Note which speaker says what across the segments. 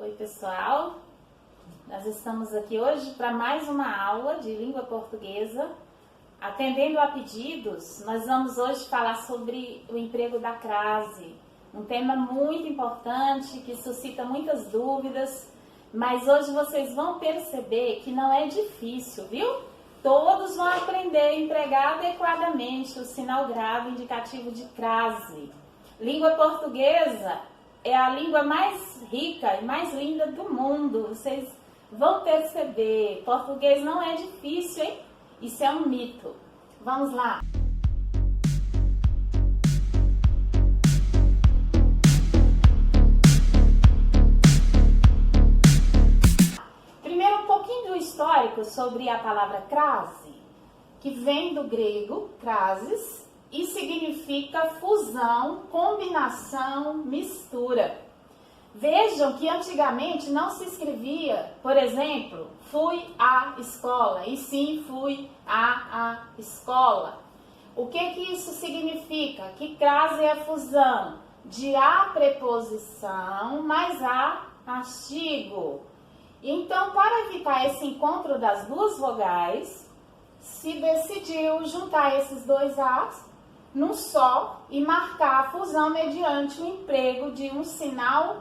Speaker 1: Oi, pessoal. Nós estamos aqui hoje para mais uma aula de língua portuguesa. Atendendo a pedidos, nós vamos hoje falar sobre o emprego da crase. Um tema muito importante que suscita muitas dúvidas, mas hoje vocês vão perceber que não é difícil, viu? Todos vão aprender a empregar adequadamente o sinal grave indicativo de crase. Língua portuguesa é a língua mais rica e mais linda do mundo. Vocês vão perceber, português não é difícil, hein? Isso é um mito. Vamos lá. Primeiro, um pouquinho do histórico sobre a palavra crase, que vem do grego crasis e significa fusão, combinação, mistura. Vejam que antigamente não se escrevia, por exemplo, fui à escola, e sim fui à escola. O que isso significa? Que crase é a fusão de a preposição mais a artigo. Então, para evitar esse encontro das duas vogais, se decidiu juntar esses dois as num só e marcar a fusão mediante o emprego de um sinal,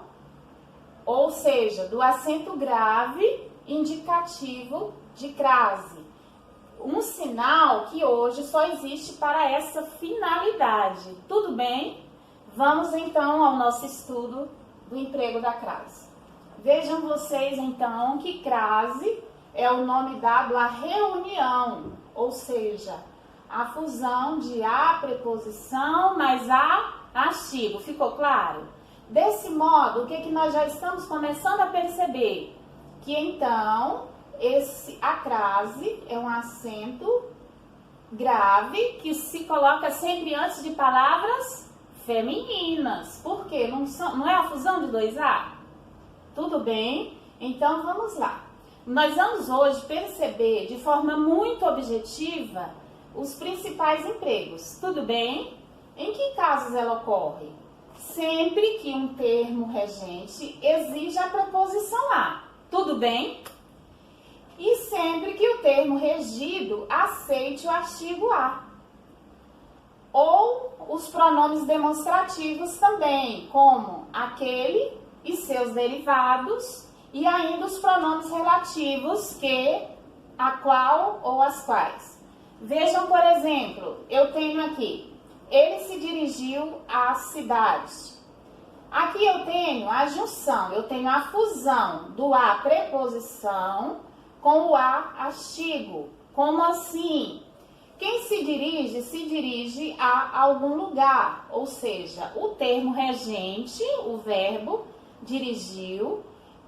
Speaker 1: ou seja, do acento grave indicativo de crase. Um sinal que hoje só existe para essa finalidade. Tudo bem? Vamos então ao nosso estudo do emprego da crase. Vejam vocês então que crase é o nome dado à reunião, ou seja, a fusão de a preposição mais a artigo. Ficou claro? Desse modo, o que nós já estamos começando a perceber? Que então, a crase é um acento grave que se coloca sempre antes de palavras femininas. Por quê? Não é a fusão de dois A? Tudo bem? Então, vamos lá. Nós vamos hoje perceber de forma muito objetiva os principais empregos. Tudo bem? Em que casos ela ocorre? Sempre que um termo regente exige a preposição a. Tudo bem? E sempre que o termo regido aceite o artigo a. Ou os pronomes demonstrativos também, como aquele e seus derivados, e ainda os pronomes relativos que, a qual ou as quais. Vejam, por exemplo, eu tenho aqui, ele se dirigiu à cidade. Aqui eu tenho a junção, eu tenho a fusão do a preposição com o a artigo. Como assim? Quem se dirige a algum lugar, ou seja, o termo regente, o verbo dirigiu,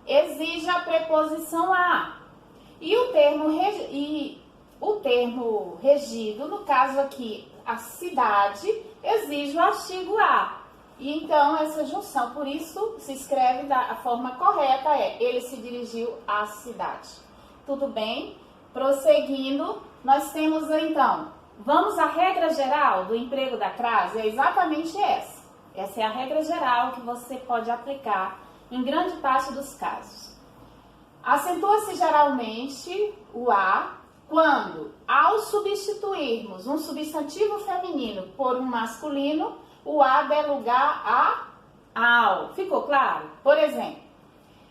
Speaker 1: exige a preposição a. E o termo regido, no caso aqui, a cidade, exige o artigo a. E então essa junção, por isso se escreve da forma correta, ele se dirigiu à cidade. Tudo bem? Prosseguindo, nós temos então, vamos à regra geral do emprego da crase, é exatamente essa. Essa é a regra geral que você pode aplicar em grande parte dos casos. Acentua-se geralmente o a quando, ao substituirmos um substantivo feminino por um masculino, o a der lugar a ao. Ficou claro? Por exemplo,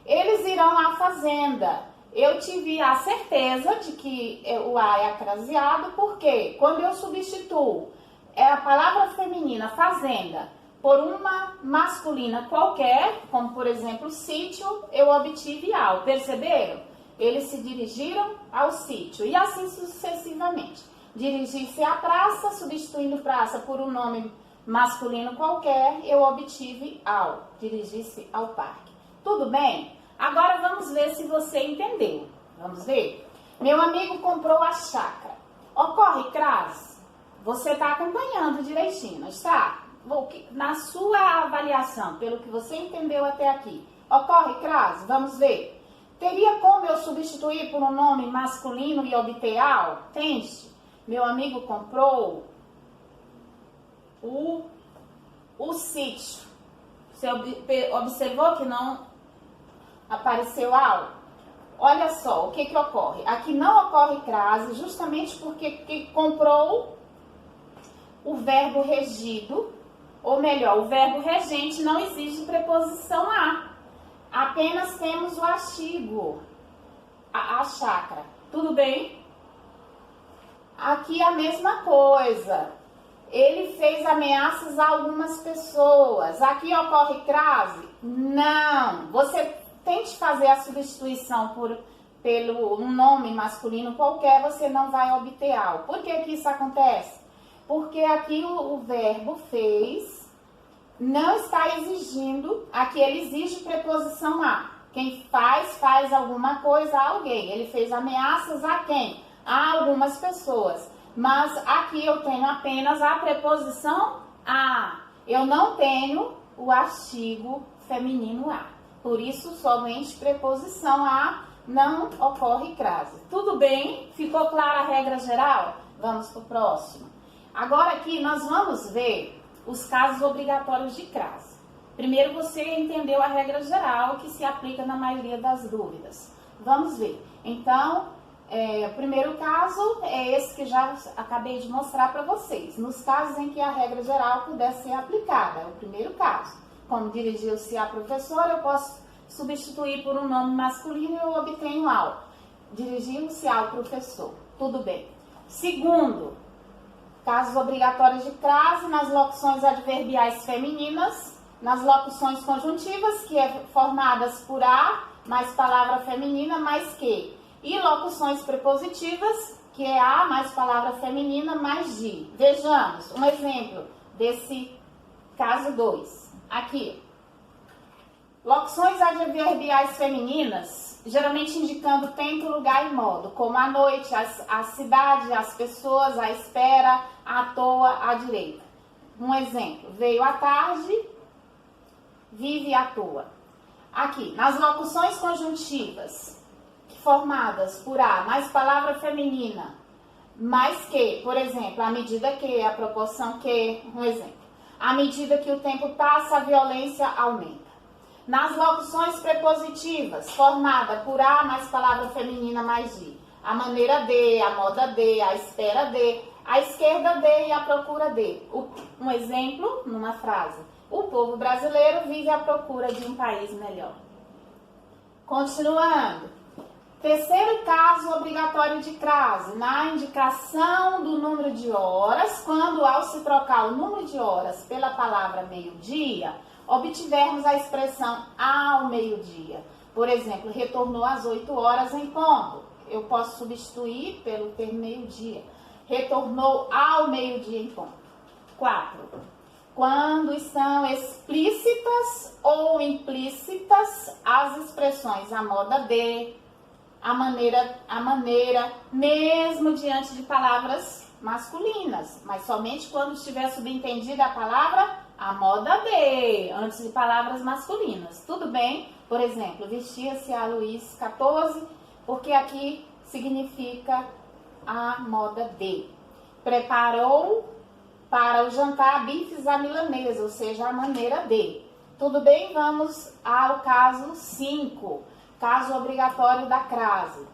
Speaker 1: eles irão à fazenda. Eu tive a certeza de que o a é acraseado, porque quando eu substituo a palavra feminina fazenda por uma masculina qualquer, como por exemplo sítio, eu obtive ao. Perceberam? Eles se dirigiram ao sítio e assim sucessivamente. Dirigir-se à praça, substituindo praça por um nome masculino qualquer, eu obtive ao. Dirigir-se ao parque. Tudo bem? Agora vamos ver se você entendeu. Vamos ver? Meu amigo comprou a chácara. Ocorre crase? Você está acompanhando direitinho, não está? Na sua avaliação, pelo que você entendeu até aqui, ocorre crase? Vamos ver. Teria como eu substituir por um nome masculino e obter ao? Tente. Meu amigo comprou o sítio. Você observou que não Apareceu algo? Olha só, o que ocorre? Aqui não ocorre crase justamente porque comprou o verbo regido, ou melhor, o verbo regente não exige preposição a. Apenas temos o artigo, a chácara. Tudo bem? Aqui a mesma coisa. Ele fez ameaças a algumas pessoas. Aqui ocorre crase? Não. Você tente fazer a substituição pelo um nome masculino qualquer, você não vai obter algo. Por que que isso acontece? Porque aqui o verbo fez não está exigindo, aqui ele exige preposição a. Quem faz alguma coisa a alguém. Ele fez ameaças a quem? A algumas pessoas. Mas aqui eu tenho apenas a preposição a. Eu não tenho o artigo feminino a. Por isso, somente preposição a não ocorre crase. Tudo bem? Ficou clara a regra geral? Vamos para o próximo. Agora aqui nós vamos ver os casos obrigatórios de crase. Primeiro você entendeu a regra geral que se aplica na maioria das dúvidas. Vamos ver. Então, o primeiro caso é esse que já acabei de mostrar para vocês. Nos casos em que a regra geral puder ser aplicada. É o primeiro caso. Como dirigiu-se a professora, eu posso substituir por um nome masculino e eu obtenho ao. Dirigindo-se ao professor. Tudo bem. Segundo, casos obrigatórios de crase nas locuções adverbiais femininas, nas locuções conjuntivas, que é formadas por a, mais palavra feminina, mais que. E locuções prepositivas, que é a mais palavra feminina, mais de. Vejamos um exemplo desse caso 2. Aqui. Locuções adverbiais femininas, geralmente indicando tempo, lugar e modo, como a noite, a cidade, as pessoas, a espera, à toa, à direita. Um exemplo, veio à tarde, vive à toa. Aqui, nas locuções conjuntivas, formadas por a, mais palavra feminina, mais que, por exemplo, à medida que, a proporção que, um exemplo. À medida que o tempo passa, a violência aumenta. Nas locuções prepositivas, formada por a mais palavra feminina mais de, a maneira de, a moda de, a espera de, a esquerda de e a procura de. Um exemplo numa frase. O povo brasileiro vive à procura de um país melhor. Continuando. Terceiro caso obrigatório de crase, na indicação do número de horas, quando ao se trocar o número de horas pela palavra meio-dia, obtivermos a expressão ao meio-dia. Por exemplo, retornou às 8 horas em ponto. Eu posso substituir pelo termo meio-dia. Retornou ao meio-dia em ponto. 4. Quando estão explícitas ou implícitas as expressões a moda de, a maneira, mesmo diante de palavras masculinas, mas somente quando estiver subentendida a palavra a moda de, antes de palavras masculinas. Tudo bem? Por exemplo, vestia-se a Luís XIV, porque aqui significa a moda de. Preparou para o jantar bifes à milanesa, ou seja, a maneira de. Tudo bem? Vamos ao caso 5, caso obrigatório da crase.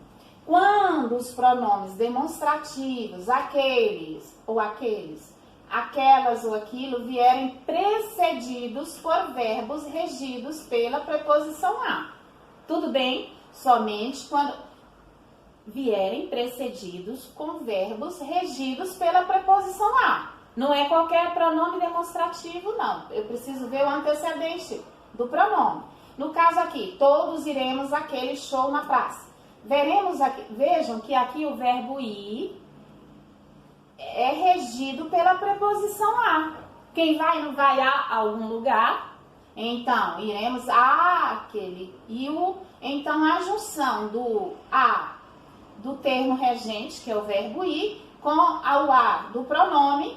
Speaker 1: Quando os pronomes demonstrativos, aqueles ou aqueles, aquelas ou aquilo, vierem precedidos por verbos regidos pela preposição a. Tudo bem? Somente quando vierem precedidos com verbos regidos pela preposição a. Não é qualquer pronome demonstrativo, não. Eu preciso ver o antecedente do pronome. No caso aqui, todos iremos àquele show na praça. Veremos aqui, vejam que aqui o verbo ir é regido pela preposição a. Quem vai não vai a algum lugar? Então, iremos a aquele e o. Então, a junção do a do termo regente, que é o verbo ir, com o a do pronome,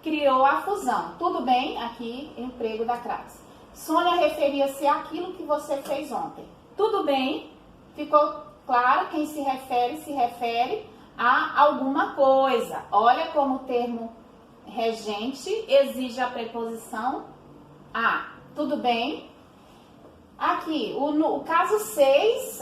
Speaker 1: criou a fusão. Tudo bem? Aqui, emprego da crase. Sônia referia-se àquilo que você fez ontem. Tudo bem? Ficou claro? Quem se refere a alguma coisa. Olha como o termo regente exige a preposição a. Tudo bem? Aqui, o caso 6,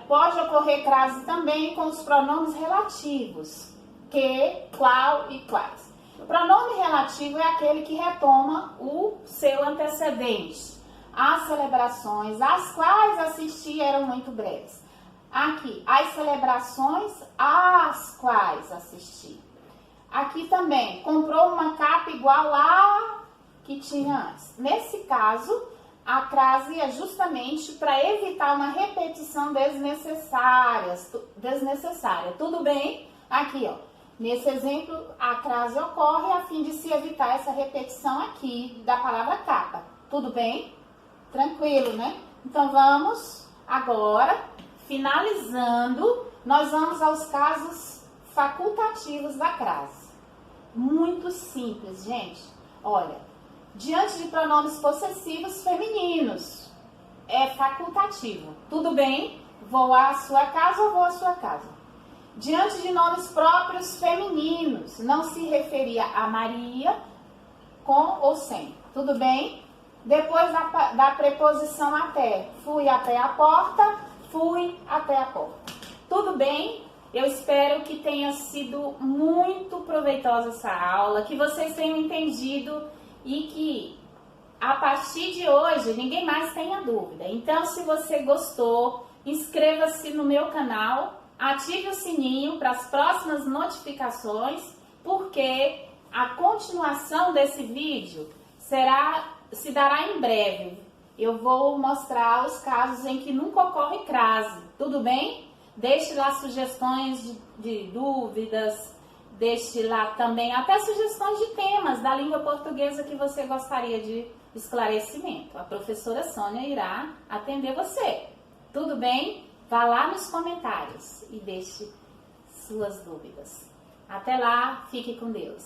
Speaker 1: pode ocorrer crase também com os pronomes relativos. Que, qual e quais. Pronome relativo é aquele que retoma o seu antecedente. As celebrações às quais assisti eram muito breves. Aqui, as celebrações às quais assisti. Aqui também, comprou uma capa igual a que tinha antes. Nesse caso, a crase é justamente para evitar uma repetição desnecessária. Tudo bem? Aqui, ó. Nesse exemplo, a crase ocorre a fim de se evitar essa repetição aqui da palavra capa. Tudo bem? Tranquilo, né? Então, vamos agora, finalizando, nós vamos aos casos facultativos da crase. Muito simples, gente. Olha, diante de pronomes possessivos femininos, é facultativo. Tudo bem? Vou à sua casa ou vou à sua casa? Diante de nomes próprios femininos, não se referia a Maria, com ou sem. Tudo bem? Depois da preposição até. Fui até a porta, fui até a porta. Tudo bem? Eu espero que tenha sido muito proveitosa essa aula, que vocês tenham entendido e que a partir de hoje ninguém mais tenha dúvida. Então, se você gostou, inscreva-se no meu canal, ative o sininho para as próximas notificações, porque a continuação desse vídeo se dará em breve. Eu vou mostrar os casos em que nunca ocorre crase, tudo bem? Deixe lá sugestões de dúvidas, deixe lá também até sugestões de temas da língua portuguesa que você gostaria de esclarecimento. A professora Sônia irá atender você. Tudo bem? Vá lá nos comentários e deixe suas dúvidas. Até lá, fique com Deus.